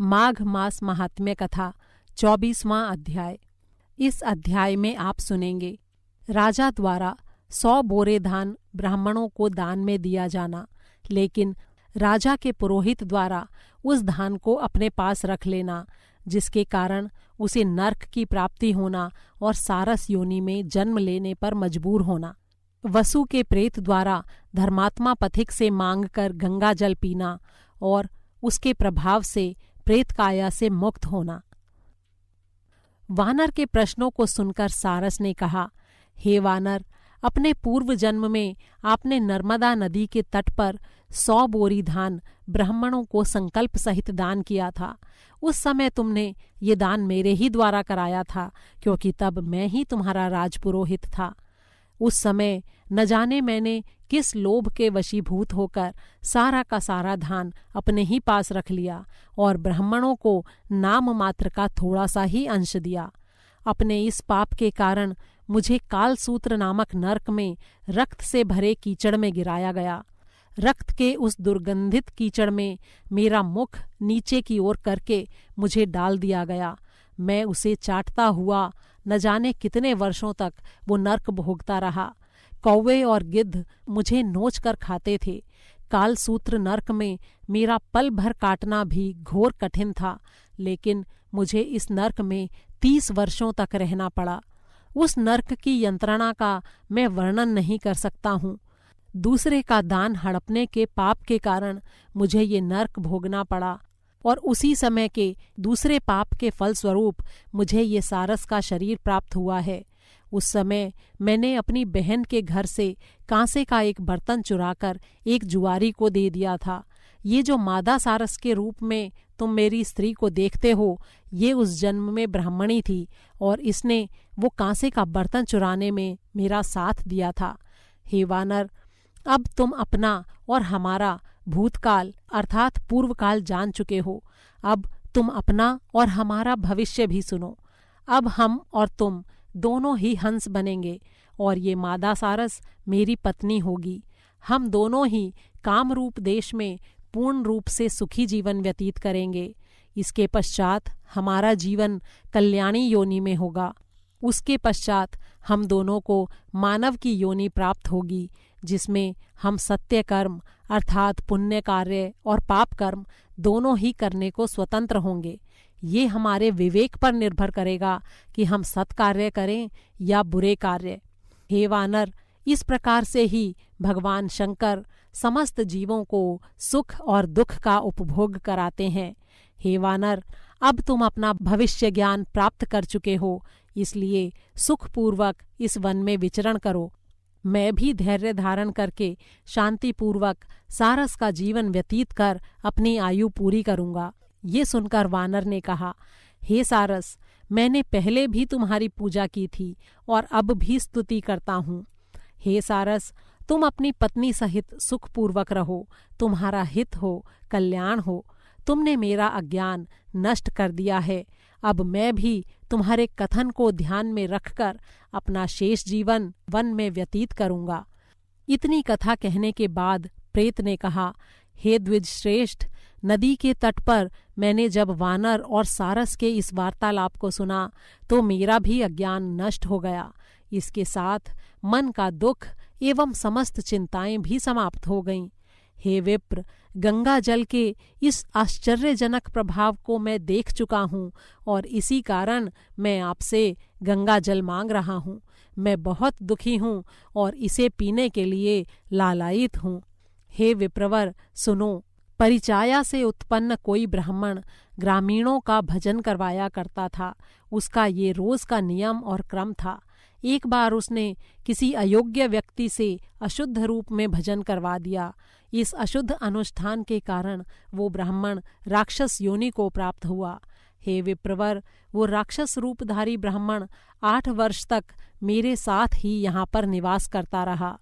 माघ मास महात्म्य कथा 24वां अध्याय। इस अध्याय में आप सुनेंगे राजा द्वारा 100 बोरे धान ब्राह्मणों को दान में दिया जाना, लेकिन राजा के पुरोहित द्वारा उस धान को अपने पास रख लेना, जिसके कारण उसे नरक की प्राप्ति होना और सारस योनि में जन्म लेने पर मजबूर होना। वसु के प्रेत द्वारा धर्मात्मा पथिक से मांगकर गंगा जल पीना और उसके प्रभाव से प्रेत काया से मुक्त होना। वानर के प्रश्नों को सुनकर सारस ने कहा, हे वानर, अपने पूर्व जन्म में आपने नर्मदा नदी के तट पर 100 बोरी धान ब्राह्मणों को संकल्प सहित दान किया था। उस समय तुमने ये दान मेरे ही द्वारा कराया था, क्योंकि तब मैं ही तुम्हारा राजपुरोहित था। उस समय न जाने मैंने किस लोभ के वशीभूत होकर सारा का सारा धान अपने ही पास रख लिया और ब्राह्मणों को नाम मात्र का थोड़ा सा ही अंश दिया। अपने इस पाप के कारण मुझे कालसूत्र नामक नरक में रक्त से भरे कीचड़ में गिराया गया। रक्त के उस दुर्गंधित कीचड़ में मेरा मुख नीचे की ओर करके मुझे डाल दिया गया। मैं उसे चाटता हुआ न जाने कितने वर्षों तक वो नरक भोगता रहा। कौवे और गिद्ध मुझे नोच कर खाते थे। कालसूत्र नरक में मेरा पल भर काटना भी घोर कठिन था, लेकिन मुझे इस नरक में 30 वर्षों तक रहना पड़ा। उस नरक की यंत्रणा का मैं वर्णन नहीं कर सकता हूँ। दूसरे का दान हड़पने के पाप के कारण मुझे ये नरक भोगना पड़ा और उसी समय के दूसरे पाप के फलस्वरूप मुझे ये सारस का शरीर प्राप्त हुआ है। उस समय मैंने अपनी बहन के घर से कांसे का एक बर्तन चुराकर एक जुआरी को दे दिया था। ये जो मादा सारस के रूप में तुम मेरी स्त्री को देखते हो, ये उस जन्म में ब्राह्मणी थी और इसने वो कांसे का बर्तन चुराने में मेरा साथ दिया था। हे वानर, अब तुम अपना और हमारा भूतकाल अर्थात पूर्वकाल जान चुके हो। अब तुम अपना और हमारा भविष्य भी सुनो। अब हम और तुम दोनों ही हंस बनेंगे और ये मादा सारस मेरी पत्नी होगी। हम दोनों ही कामरूप देश में पूर्ण रूप से सुखी जीवन व्यतीत करेंगे। इसके पश्चात हमारा जीवन कल्याणी योनि में होगा। उसके पश्चात हम दोनों को मानव की योनि प्राप्त होगी, जिसमें हम सत्य कर्म अर्थात पुण्य कार्य और पाप कर्म दोनों ही करने को स्वतंत्र होंगे। ये हमारे विवेक पर निर्भर करेगा कि हम सत्कार्य करें या बुरे कार्य। हे वानर, इस प्रकार से ही भगवान शंकर समस्त जीवों को सुख और दुख का उपभोग कराते हैं। हे वानर, अब तुम अपना भविष्य ज्ञान प्राप्त कर चुके हो, इसलिए सुखपूर्वक इस वन में विचरण करो। मैं भी धैर्य धारण करके शांतिपूर्वक सारस का जीवन व्यतीत कर अपनी आयु पूरी करूँगा। ये सुनकर वानर ने कहा, हे सारस, मैंने पहले भी तुम्हारी पूजा की थी और अब भी स्तुति करता हूँ। हे सारस, तुम अपनी पत्नी सहित सुखपूर्वक रहो, तुम्हारा हित हो, कल्याण हो। तुमने मेरा अज्ञान नष्ट कर दिया है। अब मैं भी तुम्हारे कथन को ध्यान में रखकर अपना शेष जीवन वन में व्यतीत करूँगा। इतनी कथा कहने के बाद प्रेत ने कहा, हे द्विज श्रेष्ठ, नदी के तट पर मैंने जब वानर और सारस के इस वार्तालाप को सुना तो मेरा भी अज्ञान नष्ट हो गया। इसके साथ मन का दुख एवं समस्त चिंताएं भी समाप्त हो गईं। हे विप्र, गंगा जल के इस आश्चर्यजनक प्रभाव को मैं देख चुका हूँ और इसी कारण मैं आपसे गंगा जल मांग रहा हूँ। मैं बहुत दुखी हूँ और इसे पीने के लिए लालायित हूँ। हे विप्रवर, सुनो। परिचाया से उत्पन्न कोई ब्राह्मण ग्रामीणों का भजन करवाया करता था। उसका ये रोज का नियम और क्रम था। एक बार उसने किसी अयोग्य व्यक्ति से अशुद्ध रूप में भजन करवा दिया। इस अशुद्ध अनुष्ठान के कारण वो ब्राह्मण राक्षस योनि को प्राप्त हुआ। हे विप्रवर, वो राक्षस रूपधारी ब्राह्मण 8 वर्ष तक मेरे साथ ही यहाँ पर निवास करता रहा।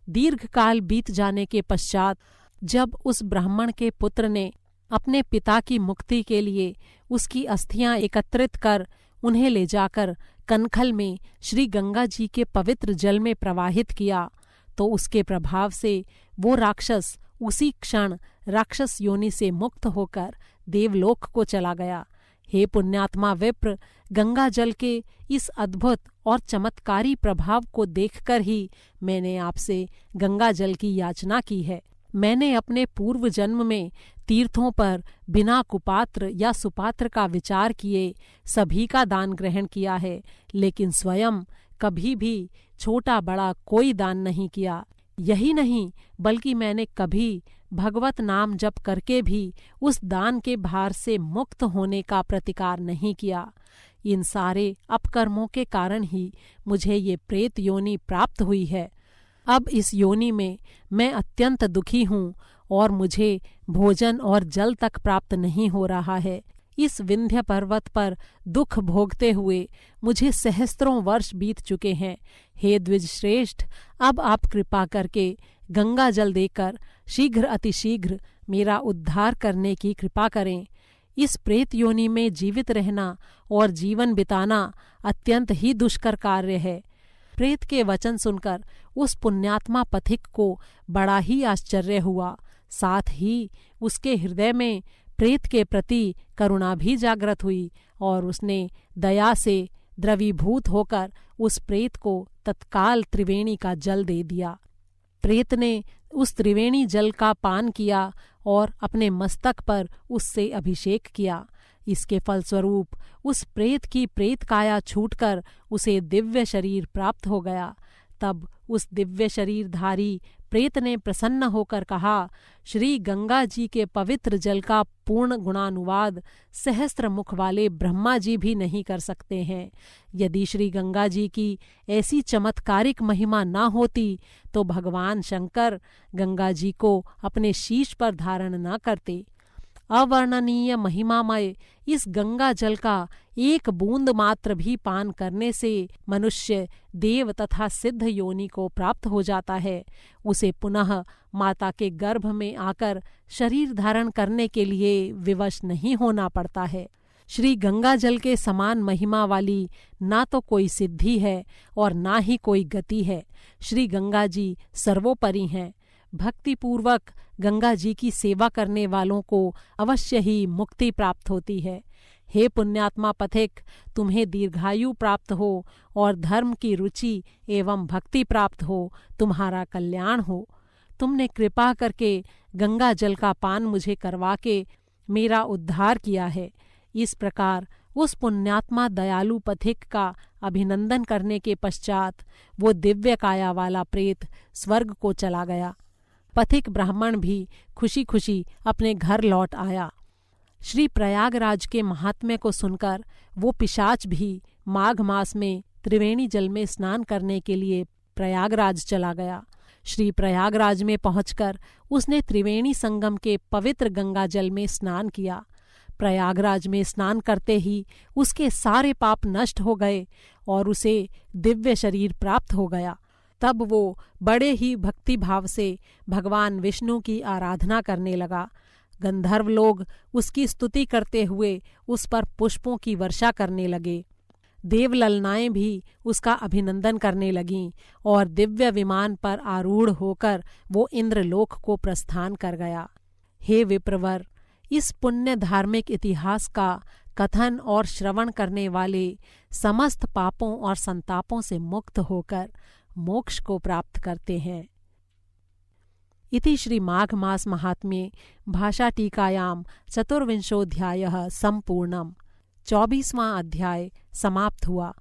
दीर्घ काल बीत जाने के पश्चात जब उस ब्राह्मण के पुत्र ने अपने पिता की मुक्ति के लिए उसकी अस्थियां एकत्रित कर उन्हें ले जाकर कनखल में श्री गंगा जी के पवित्र जल में प्रवाहित किया, तो उसके प्रभाव से वो राक्षस उसी क्षण राक्षस योनि से मुक्त होकर देवलोक को चला गया। हे पुण्यात्मा विप्र, गंगा जल के इस अद्भुत और चमत्कारी प्रभाव को देखकर ही मैंने आपसे गंगा जल की याचना की है। मैंने अपने पूर्व जन्म में तीर्थों पर बिना कुपात्र या सुपात्र का विचार किए सभी का दान ग्रहण किया है, लेकिन स्वयं कभी भी छोटा बड़ा कोई दान नहीं किया। यही नहीं, बल्कि मैंने कभी भगवत नाम जप करके भी उस दान के भार से मुक्त होने का प्रतिकार नहीं किया। इन सारे अपकर्मों के कारण ही मुझे ये प्रेत योनि प्राप्त हुई है। अब इस योनि में मैं अत्यंत दुखी हूँ और मुझे भोजन और जल तक प्राप्त नहीं हो रहा है। इस विंध्य पर्वत पर दुख भोगते हुए मुझे सहस्त्रों वर्ष बीत चुके हैं। हे द्विज श्रेष्ठ, अब आप कृपा करके गंगा जल देकर शीघ्र अतिशीघ्र मेरा उद्धार करने की कृपा करें। इस प्रेत योनि में जीवित रहना और जीवन बिताना अत्यंत ही दुष्कर कार्य है। प्रेत के वचन सुनकर उस पुण्यात्मा पथिक को बड़ा ही आश्चर्य हुआ। साथ ही उसके हृदय में प्रेत के प्रति करुणा भी जागृत हुई और उसने दया से द्रवीभूत होकर उस प्रेत को तत्काल त्रिवेणी का जल दे दिया। प्रेत ने उस त्रिवेणी जल का पान किया और अपने मस्तक पर उससे अभिषेक किया। इसके फलस्वरूप उस प्रेत की प्रेत काया छूटकर उसे दिव्य शरीर प्राप्त हो गया। तब उस दिव्य शरीरधारी प्रेत ने प्रसन्न होकर कहा, श्री गंगा जी के पवित्र जल का पूर्ण गुणानुवाद सहस्त्र मुख वाले ब्रह्मा जी भी नहीं कर सकते हैं। यदि श्री गंगा जी की ऐसी चमत्कारिक महिमा न होती तो भगवान शंकर गंगा जी को अपने शीश पर धारण न करते। अवर्णनीय महिमामय इस गंगा जल का एक बूंद मात्र भी पान करने से मनुष्य, देव तथा सिद्ध योनि को प्राप्त हो जाता है। उसे पुनः माता के गर्भ में आकर शरीर धारण करने के लिए विवश नहीं होना पड़ता है। श्री गंगा जल के समान महिमा वाली ना तो कोई सिद्धि है और ना ही कोई गति है। श्री गंगा जी सर्वोपरि हैं। भक्तिपूर्वक गंगा जी की सेवा करने वालों को अवश्य ही मुक्ति प्राप्त होती है। हे पुण्यात्मा पथिक, तुम्हें दीर्घायु प्राप्त हो और धर्म की रुचि एवं भक्ति प्राप्त हो, तुम्हारा कल्याण हो। तुमने कृपा करके गंगा जल का पान मुझे करवा के मेरा उद्धार किया है। इस प्रकार उस पुण्यात्मा दयालु पथिक का अभिनंदन करने के पश्चात वो दिव्य काया वाला प्रेत स्वर्ग को चला गया। पथिक ब्राह्मण भी खुशी खुशी अपने घर लौट आया। श्री प्रयागराज के महात्म्य को सुनकर वो पिशाच भी माघ मास में त्रिवेणी जल में स्नान करने के लिए प्रयागराज चला गया। श्री प्रयागराज में पहुंचकर उसने त्रिवेणी संगम के पवित्र गंगा जल में स्नान किया। प्रयागराज में स्नान करते ही उसके सारे पाप नष्ट हो गए और उसे दिव्य शरीर प्राप्त हो गया। तब वो बड़े ही भक्ति भाव से भगवान विष्णु की आराधना करने लगा। गंधर्व लोग उसकी स्तुति करते हुए उस पर पुष्पों की वर्षा करने लगे। देवललनाएं भी उसका अभिनंदन करने लगीं और दिव्य विमान पर आरूढ़ होकर वो इंद्रलोक को प्रस्थान कर गया। हे विप्रवर, इस पुण्य धार्मिक इतिहास का कथन और श्रवण करने वाले समस्त पापों और संतापों से मुक्त होकर मोक्ष को प्राप्त करते हैं। इति श्री माघ मास महात्म्ये भाषा टीकायां चतुर्विंशोऽध्यायः संपूर्णम्। 24वां अध्याय समाप्त हुआ।